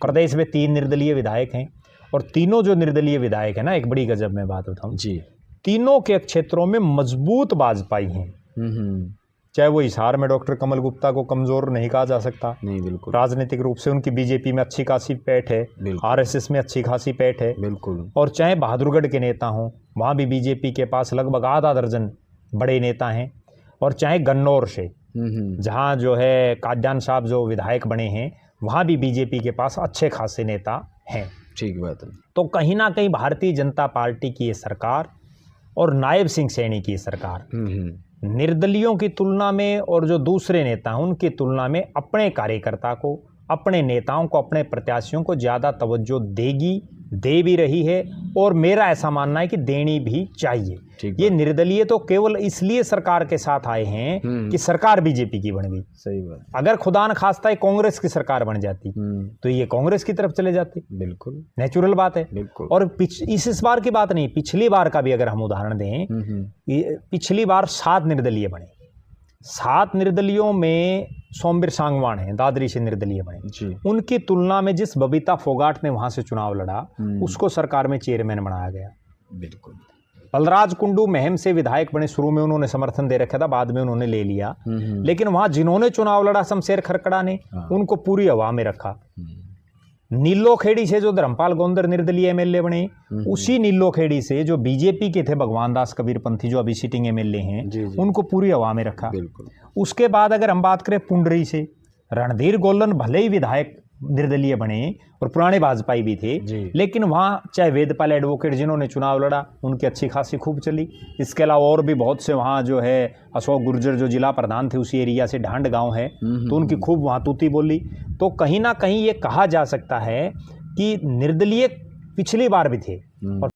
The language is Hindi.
प्रदेश में 3 निर्दलीय विधायक हैं और तीनों जो निर्दलीय विधायक हैं ना, एक बड़ी गजब में बात बताऊं जी, तीनों के क्षेत्रों में मजबूत भाजपाई हैं। चाहे वो हिसार में डॉक्टर कमल गुप्ता को कमजोर नहीं कहा जा सकता, नहीं बिल्कुल, राजनीतिक रूप से उनकी बीजेपी में अच्छी खासी पैठ है, आरएसएस में अच्छी खासी पैठ है बिल्कुल। और चाहे बहादुरगढ़ के नेता हों, वहाँ भी बीजेपी के पास लगभग आधा दर्जन बड़े नेता हैं, और चाहे गन्नौर से जहाँ जो है कादयान साहब जो विधायक बने हैं, वहाँ भी बीजेपी के पास अच्छे खासे नेता हैं। ठीक बात है। तो कहीं ना कहीं भारतीय जनता पार्टी की ये सरकार और नायब सिंह सैनी की सरकार निर्दलियों की तुलना में और जो दूसरे नेता हैं उनकी तुलना में अपने कार्यकर्ता को, अपने नेताओं को, अपने प्रत्याशियों को ज़्यादा तवज्जो देगी, दे भी रही है और मेरा ऐसा मानना है कि देनी भी चाहिए। ये निर्दलीय तो केवल इसलिए सरकार के साथ आए हैं कि सरकार बीजेपी की बन गई। सही बात। अगर खुदा न खास्ता है कांग्रेस की सरकार बन जाती तो ये कांग्रेस की तरफ चले जाते। बिल्कुल नेचुरल बात है। बिल्कुल। और इस बार की बात नहीं, पिछली बार का भी अगर हम उदाहरण दें, पिछली बार 7 निर्दलीय बने। 7 निर्दलियों में सोमवीर सांगवान है, दादरी से निर्दलीय बने। उनकी तुलना में जिस बबीता फोगाट ने वहां से चुनाव लड़ा, उसको सरकार में चेयरमैन बनाया गया। बिल्कुल। बलराज कुंडू महम से विधायक बने, शुरू में उन्होंने समर्थन दे रखा था, बाद में उन्होंने ले लिया, लेकिन वहां जिन्होंने चुनाव लड़ा शमशेर खरकड़ा ने, उनको पूरी हवा में रखा। नीलो खेड़ी से जो धर्मपाल गोंदर निर्दलीय एमएलए बने, उसी नीलो खेड़ी से जो बीजेपी के थे भगवान दास कबीरपंथी जो अभी सिटिंग एमएलए हैं, उनको पूरी हवा में रखा। उसके बाद अगर हम बात करें पुंडरी से, रणधीर गोलन भले ही विधायक निर्दलीय बने और पुराने भाजपाई भी थे, लेकिन वहाँ चाहे वेदपाल एडवोकेट जिन्होंने चुनाव लड़ा, उनकी अच्छी खासी खूब चली। इसके अलावा और भी बहुत से वहाँ जो है अशोक गुर्जर जो जिला प्रधान थे उसी एरिया से, ढांड गांव है, तो उनकी खूब वहाँ तूती बोली। तो कहीं ना कहीं ये कहा जा सकता है कि निर्दलीय पिछली बार भी थे और